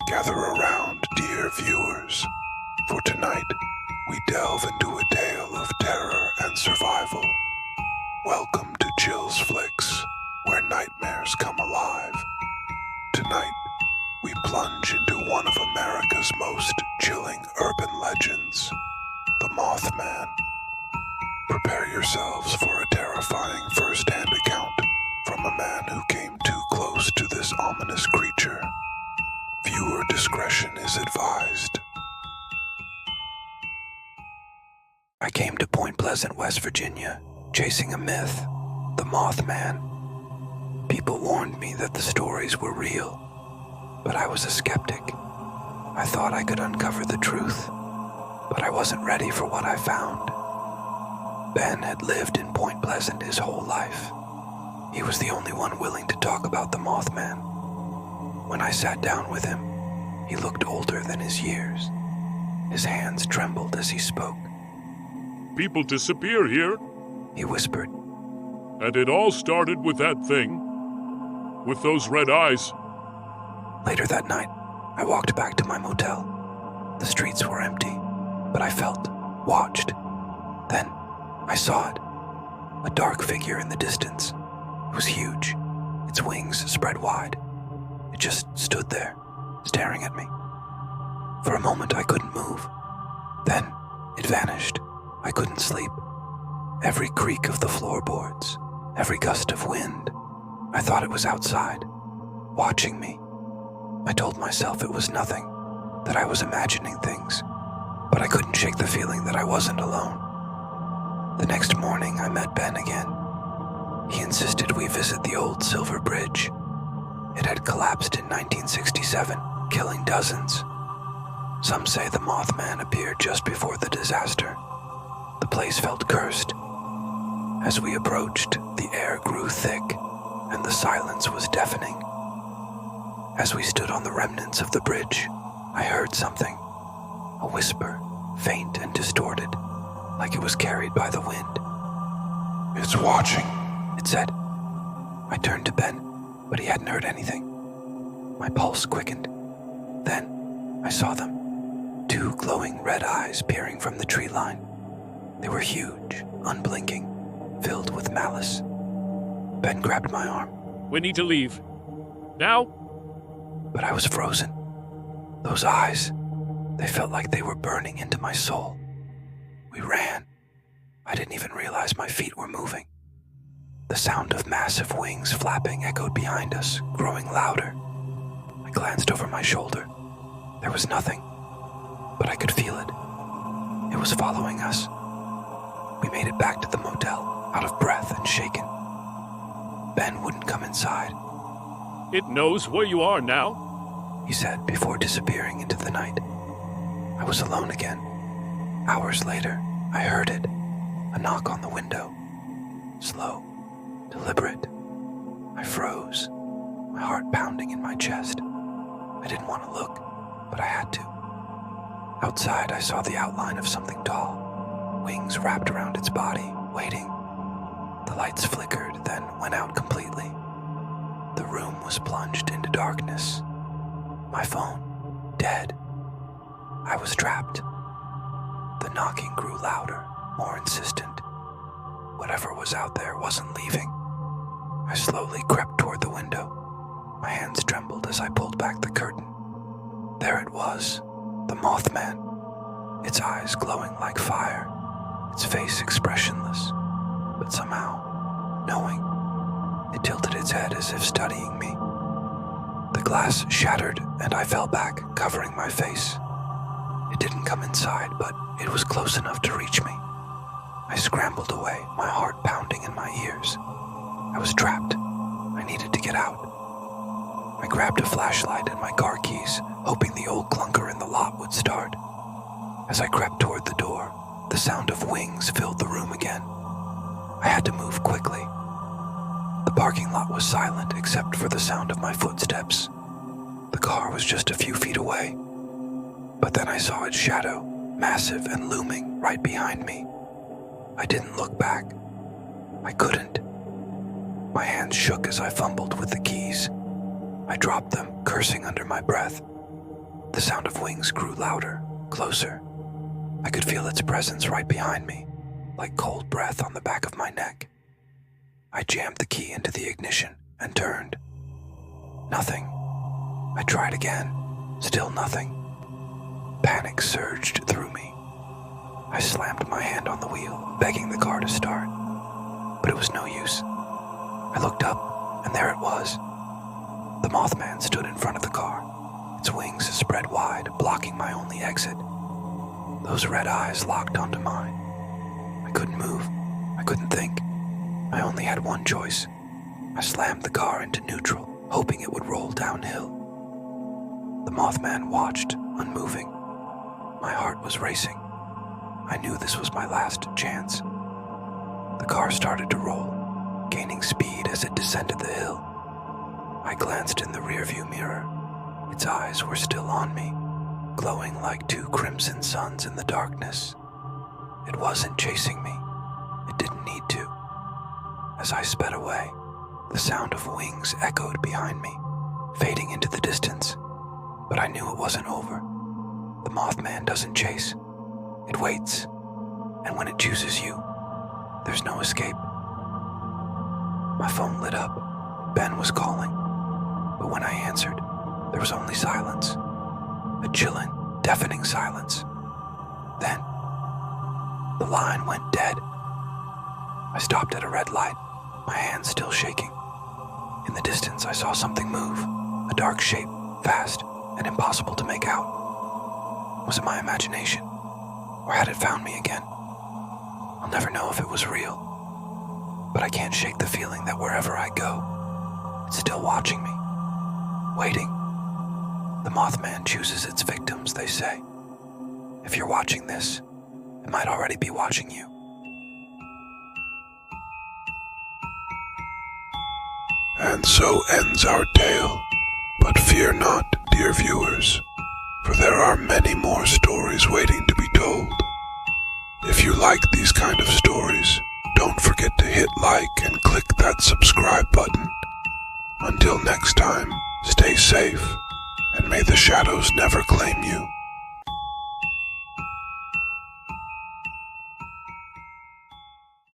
Gather around, dear viewers, for tonight we delve into a tale of terror and survival. Welcome to ChillsFlix, where nightmares come alive. Tonight, we plunge into one of America's most chilling urban legends, the Mothman. Prepare yourselves for a terrifying first-hand account from a man who came too close to this ominous creature. Viewer discretion is advised. I came to Point Pleasant, West Virginia, chasing a myth, the Mothman. People warned me that the stories were real, but I was a skeptic. I thought I could uncover the truth, but I wasn't ready for what I found. Ben had lived in Point Pleasant his whole life. He was the only one willing to talk about the Mothman. When I sat down with him, he looked older than his years. His hands trembled as he spoke. People disappear here, He whispered. and it all started with that thing. With those red eyes. Later that night, I walked back to my motel. The streets were empty, but I felt watched. Then, I saw it. A dark figure in the distance. It was huge, its wings spread wide. It just stood there, staring at me. For a moment, I couldn't move. Then, it vanished. I couldn't sleep. Every creak of the floorboards, every gust of wind, I thought it was outside, watching me. I told myself it was nothing, that I was imagining things, but I couldn't shake the feeling that I wasn't alone. The next morning, I met Ben again. He insisted we visit the old Silver Bridge. It had collapsed in 1967, killing dozens. Some say the Mothman appeared just before the disaster. The place felt cursed. As we approached, the air grew thick, and the silence was deafening. As we stood on the remnants of the bridge, I heard something. A whisper, faint and distorted, like it was carried by the wind. "It's watching," it said. I turned to Ben, but he hadn't heard anything. My pulse quickened. Then, I saw them. Two glowing red eyes peering from the tree line. They were huge, unblinking, filled with malice. Ben grabbed my arm, We need to leave. Now? but I was frozen. Those eyes, they felt like they were burning into my soul. We ran. I didn't even realize my feet were moving. The sound of massive wings flapping echoed behind us, growing louder. I glanced over my shoulder. There was nothing, but I could feel it. It was following us. We made it back to the motel, out of breath and shaken. Ben wouldn't come inside, It knows where you are now. he said before disappearing into the night. I was alone again. Hours later, I heard it, a knock on the window. Slow, deliberate. I froze, my heart pounding in my chest. I didn't want to look, but I had to. Outside, I saw the outline of something tall, wings wrapped around its body, waiting. The lights flickered, then went out completely. The room was plunged into darkness. My phone, dead. I was trapped. The knocking grew louder, more insistent. Whatever was out there wasn't leaving. I slowly crept toward the window. My hands trembled as I pulled back the curtain. There it was, the Mothman, its eyes glowing like fire, its face expressionless, but somehow, knowing. It tilted its head as if studying me. The glass shattered and I fell back, covering my face. It didn't come inside, but it was close enough to reach me. I scrambled away, my heart pounding in my ears. I was trapped. I needed to get out. I grabbed a flashlight and my car keys, hoping the old clunker in the lot would start. As I crept toward the door, the sound of wings filled the room again. I had to move quickly. The parking lot was silent except for the sound of my footsteps. The car was just a few feet away. But then I saw its shadow, massive and looming, right behind me. I didn't look back. I couldn't. My hands shook as I fumbled with the keys. I dropped them, cursing under my breath. The sound of wings grew louder, closer. I could feel its presence right behind me, like cold breath on the back of my neck. I jammed the key into the ignition and turned. Nothing. I tried again. Still nothing. Panic surged through me. I slammed my hand on the wheel, begging the car to start. But it was no use. I looked up, and there it was. The Mothman stood in front of the car, its wings spread wide, blocking my only exit. Those red eyes locked onto mine. I couldn't move. I couldn't think. I only had one choice. I slammed the car into neutral, hoping it would roll downhill. The Mothman watched, unmoving. My heart was racing. I knew this was my last chance. The car started to roll, gaining speed as it descended the hill. I glanced in the rearview mirror. Its eyes were still on me, glowing like two crimson suns in the darkness. It wasn't chasing me. It didn't need to. As I sped away, the sound of wings echoed behind me, fading into the distance. But I knew it wasn't over. The Mothman doesn't chase. It waits. And when it chooses you, there's no escape. My phone lit up. Ben was calling. But when I answered, there was only silence. A chilling, deafening silence. Then, the line went dead. I stopped at a red light, my hands still shaking. In the distance, I saw something move, a dark shape, fast and impossible to make out. Was it my imagination? Or had it found me again? I'll never know if it was real. But I can't shake the feeling that wherever I go, it's still watching me, waiting. The Mothman chooses its victims, they say. If you're watching this, it might already be watching you. And so ends our tale. But fear not, dear viewers, for there are many more stories waiting to be told. If you like these kind of stories, don't forget to hit like and click that subscribe button. Until next time, stay safe, and may the shadows never claim you.